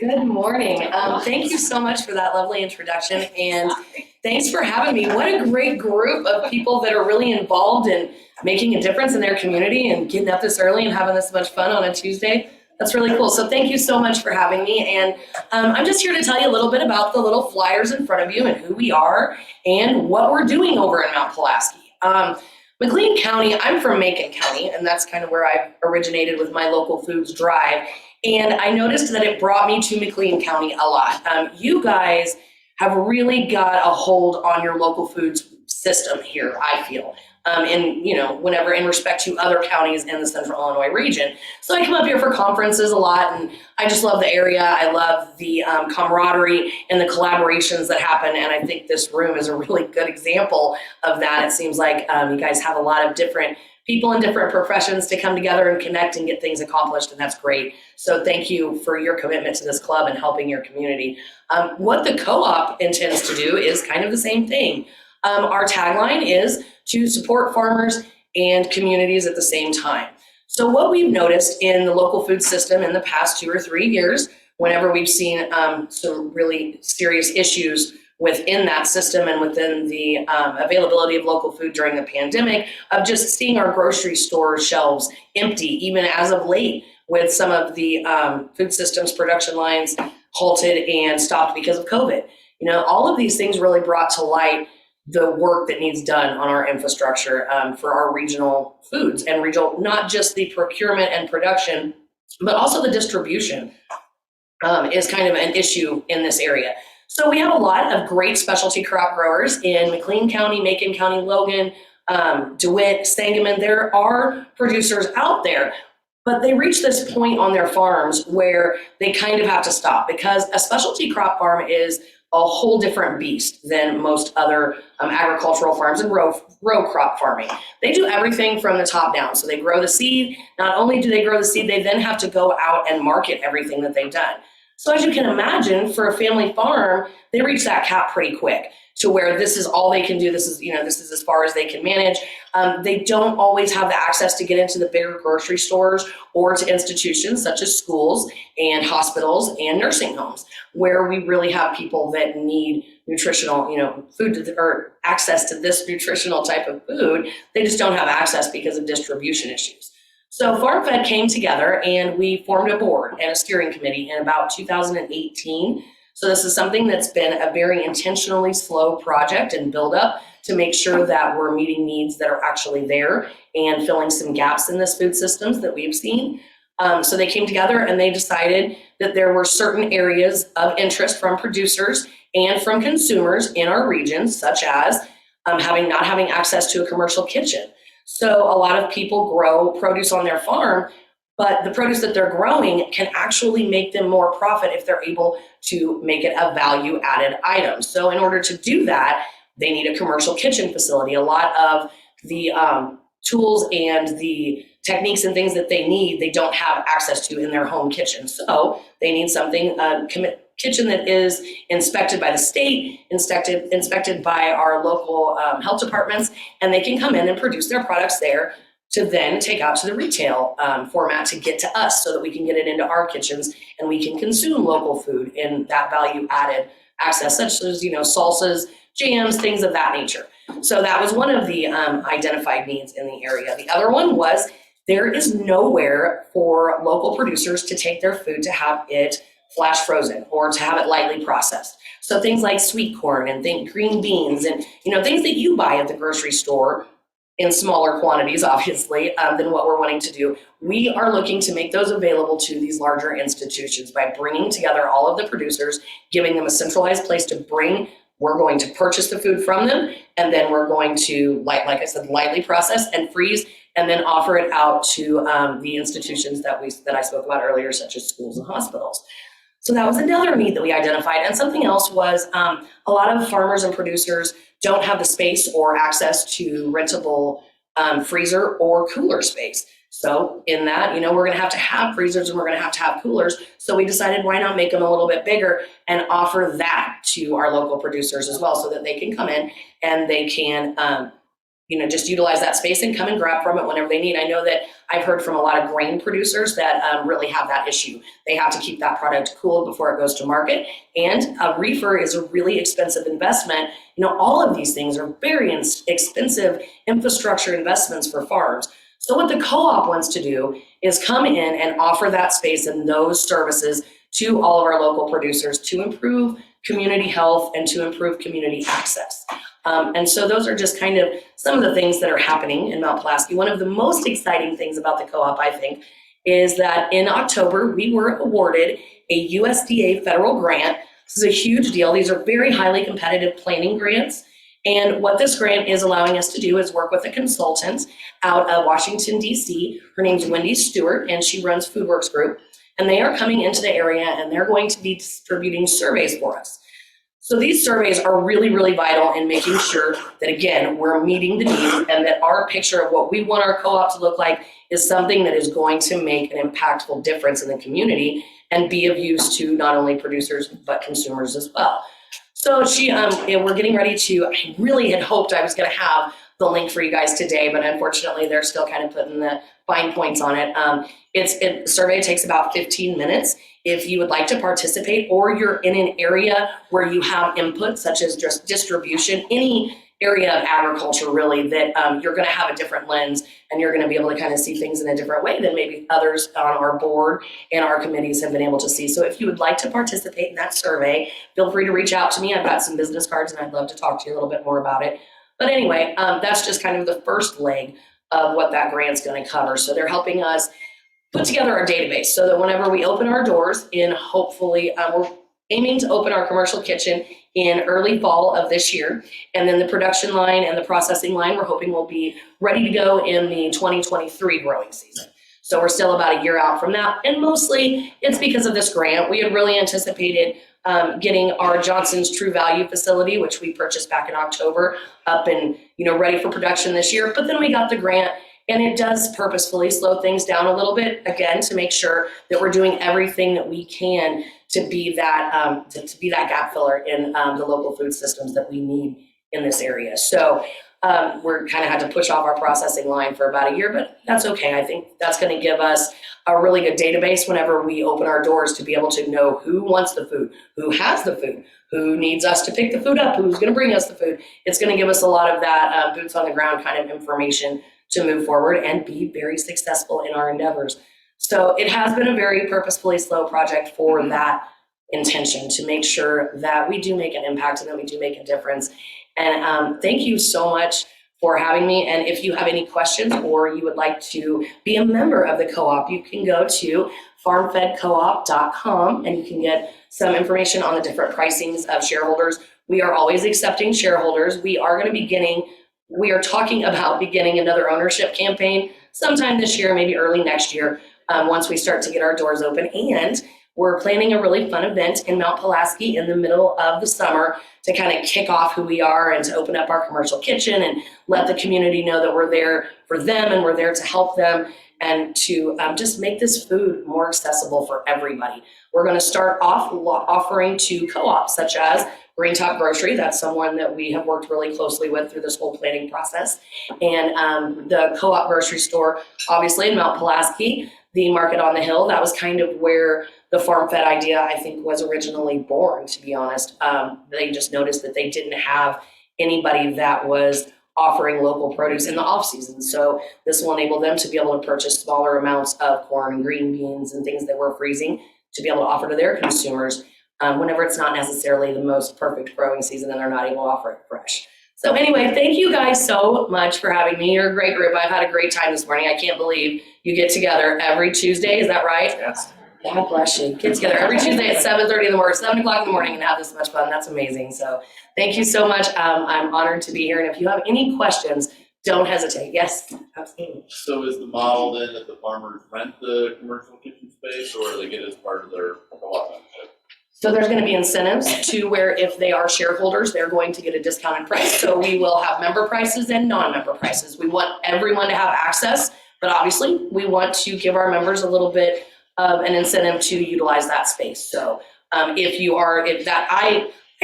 Good morning. Thank you so much for that lovely introduction, and thanks for having me. What a great group of people that are really involved in making a difference in their community and getting up this early and having this much fun on a Tuesday. That's really cool. So thank you so much for having me. And I'm just here to tell you a little bit about the little flyers in front of you and who we are and what we're doing over in Mount Pulaski. McLean County, I'm from Macon County, and that's kind of where I originated with my local foods drive. And I noticed that it brought me to McLean County a lot. You guys have really got a hold on your local foods system here, I feel. Whenever in respect to other counties in the Central Illinois region. So I come up here for conferences a lot, and I just love the area. I love the camaraderie and the collaborations that happen, and I think this room is a really good example of that. It seems like you guys have a lot of different people in different professions to come together and connect and get things accomplished, and that's great. So thank you for your commitment to this club and helping your community. What the co-op intends to do is kind of the same thing. Our tagline is to support farmers and communities at the same time. So what we've noticed in the local food system in the past 2 or 3 years, whenever we've seen some really serious issues within that system and within the availability of local food during the pandemic, of just seeing our grocery store shelves empty, even as of late, with some of the food systems production lines halted and stopped because of COVID. All of these things really brought to light the work that needs done on our infrastructure for our regional foods and regional, not just the procurement and production, but also the distribution is kind of an issue in this area. So we have a lot of great specialty crop growers in McLean County, Macon County, Logan, DeWitt, Sangamon. There are producers out there, but they reach this point on their farms where they kind of have to stop, because a specialty crop farm is a whole different beast than most other agricultural farms and row crop farming. They do everything from the top down. So they grow the seed. Not only do they grow the seed, they then have to go out and market everything that they've done. So as you can imagine, for a family farm, they reach that cap pretty quick to where this is all they can do. This is as far as they can manage. They don't always have the access to get into the bigger grocery stores or to institutions such as schools and hospitals and nursing homes, where we really have people that need nutritional, food or access to this nutritional type of food. They just don't have access because of distribution issues. So FarmFed came together and we formed a board and a steering committee in about 2018. So this is something that's been a very intentionally slow project and build up to make sure that we're meeting needs that are actually there and filling some gaps in this food systems that we've seen. So they came together and they decided that there were certain areas of interest from producers and from consumers in our region, such as not having access to a commercial kitchen. So a lot of people grow produce on their farm, but the produce that they're growing can actually make them more profit if they're able to make it a value added item. So in order to do that, they need a commercial kitchen facility. A lot of the tools and the techniques and things that they need, they don't have access to in their home kitchen. So they need something, kitchen that is inspected by the state, inspected by our local health departments, and they can come in and produce their products there to then take out to the retail format to get to us so that we can get it into our kitchens and we can consume local food in that value added access, such as, salsas, jams, things of that nature. So that was one of the identified needs in the area. The other one was there is nowhere for local producers to take their food to have it flash frozen or to have it lightly processed. So things like sweet corn and green beans and things that you buy at the grocery store in smaller quantities, obviously, than what we're wanting to do. We are looking to make those available to these larger institutions by bringing together all of the producers, giving them a centralized place to bring. We're going to purchase the food from them, and then we're going to, like I said, lightly process and freeze, and then offer it out to the institutions that I spoke about earlier, such as schools and hospitals. So that was another need that we identified. And something else was a lot of farmers and producers don't have the space or access to rentable freezer or cooler space. So in that, we're going to have freezers and we're going to have coolers. So we decided, why not make them a little bit bigger and offer that to our local producers as well, so that they can come in and they can, just utilize that space and come and grab from it whenever they need. I know that I've heard from a lot of grain producers that really have that issue. They have to keep that product cooled before it goes to market. And a reefer is a really expensive investment. All of these things are very expensive infrastructure investments for farms. So what the co-op wants to do is come in and offer that space and those services to all of our local producers to improve community health and to improve community access. And so those are just kind of some of the things that are happening in Mount Pulaski. One of the most exciting things about the co-op, I think, is that in October, we were awarded a USDA federal grant. This is a huge deal. These are very highly competitive planning grants. And what this grant is allowing us to do is work with a consultant out of Washington, D.C. Her name's Wendy Stewart, and she runs FoodWorks Group. And they are coming into the area, and they're going to be distributing surveys for us. So these surveys are really, really vital in making sure that, again, we're meeting the need and that our picture of what we want our co-op to look like is something that is going to make an impactful difference in the community and be of use to not only producers, but consumers as well. So we're getting ready to, I really had hoped I was going to have the link for you guys today, but unfortunately they're still kind of putting the fine points on it. The survey takes about 15 minutes. If you would like to participate or you're in an area where you have input, such as just distribution, any area of agriculture really that you're going to have a different lens and you're going to be able to kind of see things in a different way than maybe others on our board and our committees have been able to see. So if you would like to participate in that survey, feel free to reach out to me. I've got some business cards and I'd love to talk to you a little bit more about it. But anyway, that's just kind of the first leg of what that grant's going to cover. So they're helping us put together our database so that whenever we open our doors in hopefully, we're aiming to open our commercial kitchen in early fall of this year. And then the production line and the processing line, we're hoping will be ready to go in the 2023 growing season. So we're still about a year out from that. And mostly it's because of this grant. We had really anticipated getting our Johnson's True Value facility, which we purchased back in October, up and ready for production this year. But then we got the grant. And it does purposefully slow things down a little bit, again, to make sure that we're doing everything that we can to be that gap filler in the local food systems that we need in this area. So we're kind of had to push off our processing line for about a year, but that's okay. I think that's going to give us a really good database whenever we open our doors to be able to know who wants the food, who has the food, who needs us to pick the food up, who's going to bring us the food. It's going to give us a lot of that boots on the ground kind of information to move forward and be very successful in our endeavors. So it has been a very purposefully slow project for that intention, to make sure that we do make an impact and that we do make a difference. And thank you so much for having me. And if you have any questions or you would like to be a member of the co-op, you can go to farmfedcoop.com and you can get some information on the different pricings of shareholders. We are always accepting shareholders. We are talking about beginning another ownership campaign sometime this year, maybe early next year, once we start to get our doors open. And we're planning a really fun event in Mount Pulaski in the middle of the summer to kind of kick off who we are and to open up our commercial kitchen and let the community know that we're there for them and we're there to help them and to just make this food more accessible for everybody. We're going to start off offering to co-ops such as Green Top Grocery. That's someone that we have worked really closely with through this whole planning process. And the co-op grocery store, obviously in Mount Pulaski, the Market on the Hill, that was kind of where the FarmFed idea, I think, was originally born, to be honest. They just noticed that they didn't have anybody that was offering local produce in the off season. So this will enable them to be able to purchase smaller amounts of corn and green beans and things that we're freezing to be able to offer to their consumers whenever it's not necessarily the most perfect growing season and they're not able to offer it fresh. So anyway, thank you guys so much for having me. You're a great group. I've had a great time this morning. I can't believe you get together every Tuesday. Is that right? Yes. God bless you. Get together every Tuesday at 7:30 in the morning, 7 o'clock in the morning, and have this much fun. That's amazing. So thank you so much. I'm honored to be here. And if you have any questions, don't hesitate. Yes, absolutely. So is the model then that the farmers rent the commercial kitchen space, or they get it as part of their co-op membership? So there's going to be incentives to where if they are shareholders, they're going to get a discounted price. So we will have member prices and non-member prices. We want everyone to have access, but obviously we want to give our members a little bit of an incentive to utilize that space. So I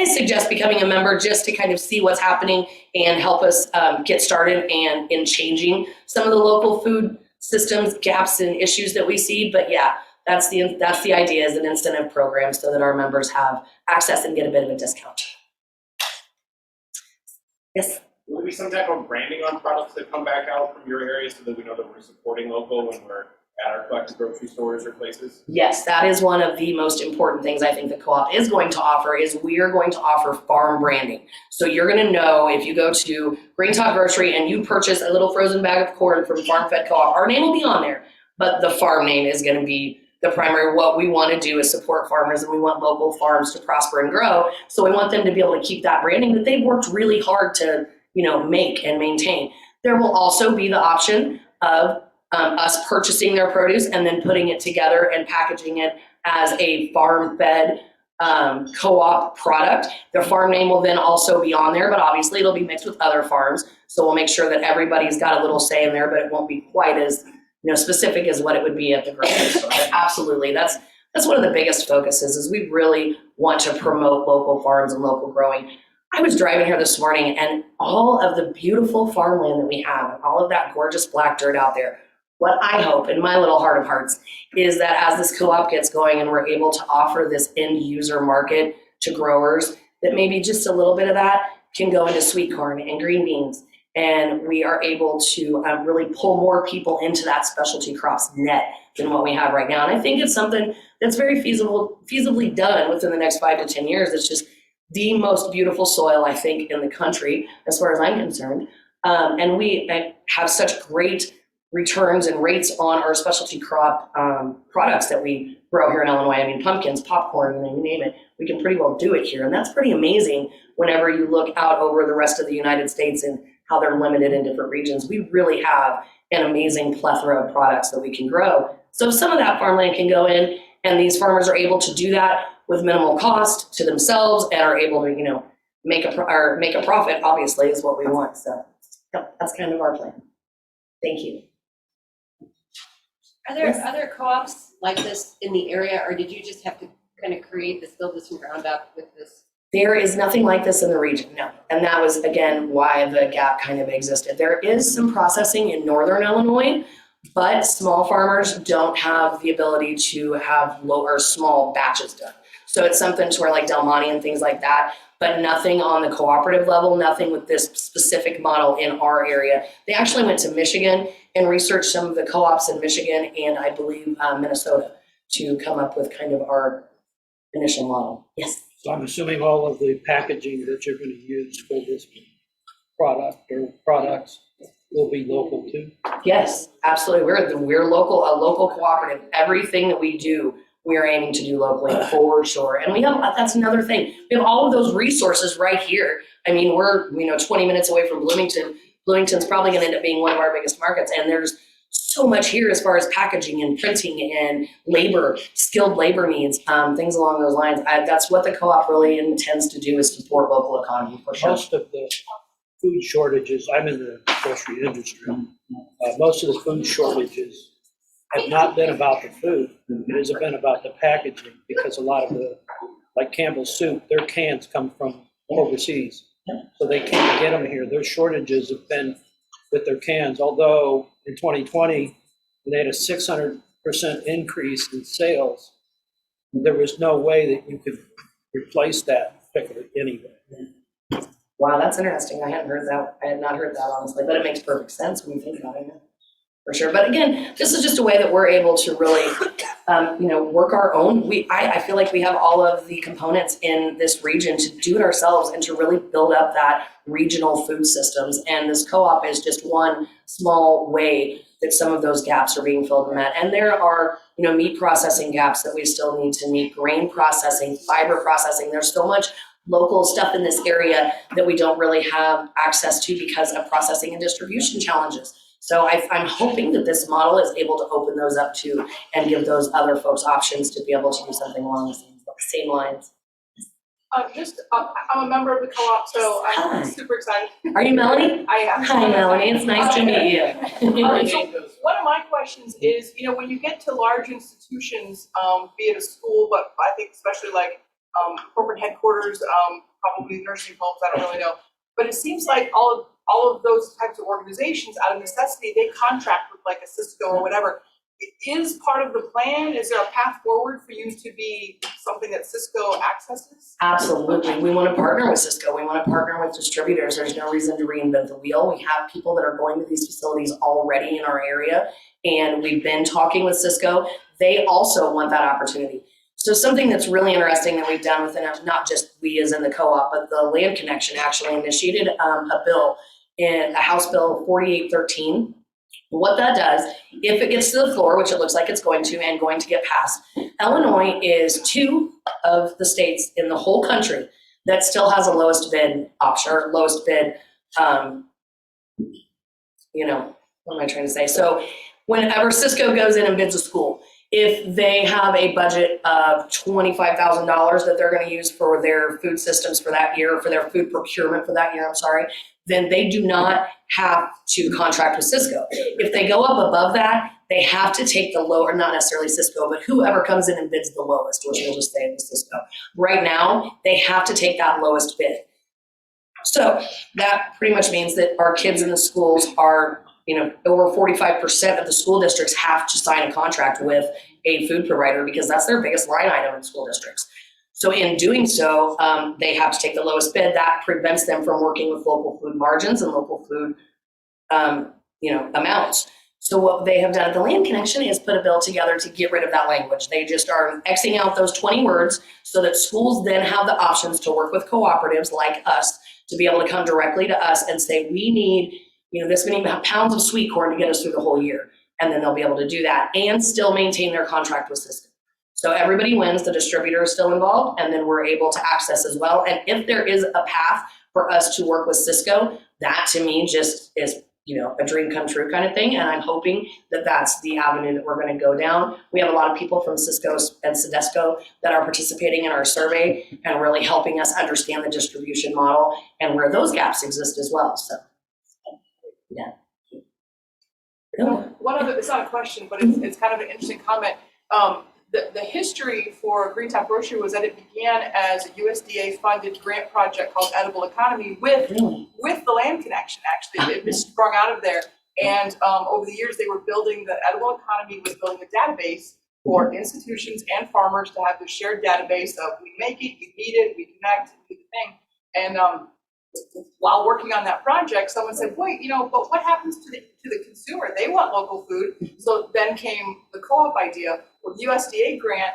I suggest becoming a member just to kind of see what's happening and help us get started and in changing some of the local food systems gaps and issues that we see. But yeah, that's the idea, is an incentive program so that our members have access and get a bit of a discount. Yes. Will there be some type of branding on products that come back out from your area so that we know that we're supporting local when we're at our collective grocery stores or places? Yes, that is one of the most important things I think the co-op is going to offer, is we are going to offer farm branding. So you're going to know if you go to Green Top Grocery and you purchase a little frozen bag of corn from FarmFed Co-op, our name will be on there, but the farm name is going to be the primary. What we want to do is support farmers, and we want local farms to prosper and grow. So we want them to be able to keep that branding that they've worked really hard to, make and maintain. There will also be the option of us purchasing their produce and then putting it together and packaging it as a farm-fed co-op product. Their farm name will then also be on there, but obviously it'll be mixed with other farms. So we'll make sure that everybody's got a little say in there, but it won't be quite as specific as what it would be at the grocery store. But absolutely, that's one of the biggest focuses, is we really want to promote local farms and local growing. I was driving here this morning, and all of the beautiful farmland that we have, and all of that gorgeous black dirt out there, what I hope in my little heart of hearts is that as this co-op gets going and we're able to offer this end user market to growers, that maybe just a little bit of that can go into sweet corn and green beans. And we are able to really pull more people into that specialty crops net than what we have right now. And I think it's something that's very feasibly done within the next 5 to 10 years. It's just the most beautiful soil, I think, in the country, as far as I'm concerned. And we have such great returns and rates on our specialty crop products that we grow here in Illinois. I mean, pumpkins, popcorn, you name it. We can pretty well do it here. And that's pretty amazing whenever you look out over the rest of the United States and how they're limited in different regions. We really have an amazing plethora of products that we can grow. So if some of that farmland can go in, and these farmers are able to do that with minimal cost to themselves and are able to, make a profit, obviously, is what we want. So that's kind of our plan. Thank you. Are there other co-ops like this in the area, or did you just have to kind of build this from ground up with this? There is nothing like this in the region, no. And that was, again, why the gap kind of existed. There is some processing in northern Illinois, but small farmers don't have the ability to have low or small batches done. So it's something to where like Del Monte and things like that, but nothing on the cooperative level, nothing with this specific model in our area. They actually went to Michigan and researched some of the co-ops in Michigan and I believe Minnesota to come up with kind of our initial model. Yes. So I'm assuming all of the packaging that you're going to use for this product or products will be local too? Yes, absolutely. We're local, a local cooperative. Everything that we do, we are aiming to do locally for sure. And we have, that's another thing. We have all of those resources right here. I mean, we're 20 minutes away from Bloomington. Bloomington's probably going to end up being one of our biggest markets. And there's so much here as far as packaging and printing and labor, skilled labor needs, things along those lines. That's what the co-op really intends to do, is support local economy for sure. Most of the food shortages, I'm in the grocery industry, most of the food shortages have not been about the food. It has been about the packaging, because a lot of like Campbell's soup, their cans come from overseas. So they can't get them here. Their shortages have been with their cans, although in 2020, they had a 600% increase in sales. There was no way that you could replace that particularly anyway. Wow, that's interesting. I hadn't heard that. I had not heard that, honestly, but it makes perfect sense when you think about it. For sure. But again, this is just a way that we're able to really, work our own. I feel like we have all of the components in this region to do it ourselves and to really build up that regional food systems. And this co-op is just one small way that some of those gaps are being filled and met. And there are, meat processing gaps that we still need to meet, grain processing, fiber processing. There's so much local stuff in this area that we don't really have access to because of processing and distribution challenges. So I'm hoping that this model is able to open those up too and give those other folks options to be able to do something along the same lines. I'm a member of the co-op, so I'm Hi. super excited. Are you Melanie? I am. Hi, Melanie. It's nice to meet you. So one of my questions is, when you get to large institutions, be it a school, but I think especially like corporate headquarters, probably nursing homes, I don't really know. But it seems like all of those types of organizations, out of necessity, they contract with like a Cisco or whatever. Is part of the plan, is there a path forward for you to be something that Cisco accesses? Absolutely. We want to partner with Cisco. We want to partner with distributors. There's no reason to reinvent the wheel. We have people that are going to these facilities already in our area, and we've been talking with Cisco. They also want that opportunity. So something that's really interesting that we've done within, not just we as in the co-op, but the Land Connection actually initiated a bill, in a House Bill 4813. What that does, if it gets to the floor, which it looks like it's going to and going to get passed, Illinois is 2 of the states in the whole country that still has a lowest bid option, or lowest bid, what am I trying to say? So whenever Cisco goes in and bids a school, if they have a budget of $25,000 that they're going to use for their food systems for that year, for their food procurement for that year, then they do not have to contract with Cisco. If they go up above that, they have to take the lower, not necessarily Cisco, but whoever comes in and bids the lowest, which we'll just say is Cisco. Right now, they have to take that lowest bid. So that pretty much means that our kids in the schools are, over 45% of the school districts have to sign a contract with a food provider because that's their biggest line item in school districts. So in doing so, they have to take the lowest bid. That prevents them from working with local food margins and local food, amounts. So what they have done at the Land Connection is put a bill together to get rid of that language. They just are Xing out those 20 words so that schools then have the options to work with cooperatives like us to be able to come directly to us and say, we need, this many pounds of sweet corn to get us through the whole year. And then they'll be able to do that and still maintain their contract with Cisco. So everybody wins, the distributor is still involved, and then we're able to access as well. And if there is a path for us to work with Cisco, that to me just is, a dream come true kind of thing. And I'm hoping that that's the avenue that we're going to go down. We have a lot of people from Cisco and Cisco that are participating in our survey and really helping us understand the distribution model and where those gaps exist as well. So, yeah. One other, it's not a question, but it's kind of an interesting comment. The history for Green Top Grocery was that it began as a USDA-funded grant project called Edible Economy with the Land Connection, actually. It sprung out of there. And over the years, they were building the Edible Economy, was building a database for institutions and farmers to have the shared database of we make it, you eat it, we connect, we do the thing. And while working on that project, someone said, wait, but what happens to the consumer? They want local food. So then came the co-op idea. Well, the USDA grant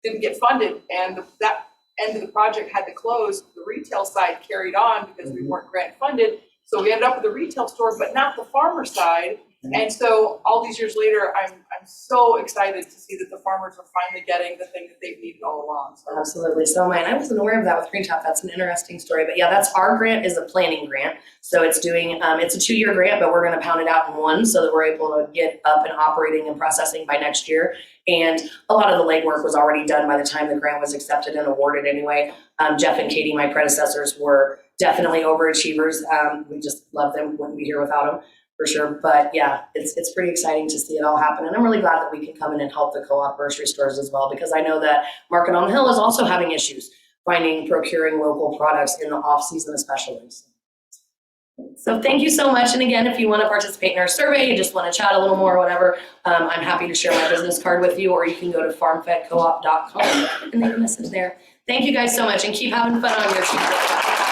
didn't get funded, and that end of the project had to close. The retail side carried on because we weren't grant funded. So we ended up with a retail store, but not the farmer side. And so all these years later, I'm so excited to see that the farmers are finally getting the thing that they've needed all along. So. Absolutely. So am I. And I wasn't aware of that with Green Top. That's an interesting story. But yeah, that's our grant is a planning grant. So it's doing, it's a 2-year grant, but we're going to pound it out in one so that we're able to get up and operating and processing by next year. And a lot of the legwork was already done by the time the grant was accepted and awarded anyway. Jeff and Katie, my predecessors, were definitely overachievers. We just love them. Wouldn't be here without them. For sure. But yeah, it's pretty exciting to see it all happen. And I'm really glad that we can come in and help the co-op grocery stores as well, because I know that Market on the Hill is also having issues procuring local products in the off season, especially. So thank you so much. And again, if you want to participate in our survey, you just want to chat a little more or whatever, I'm happy to share my business card with you, or you can go to farmfedcoop.com and leave a message there. Thank you guys so much, and keep having fun on your team.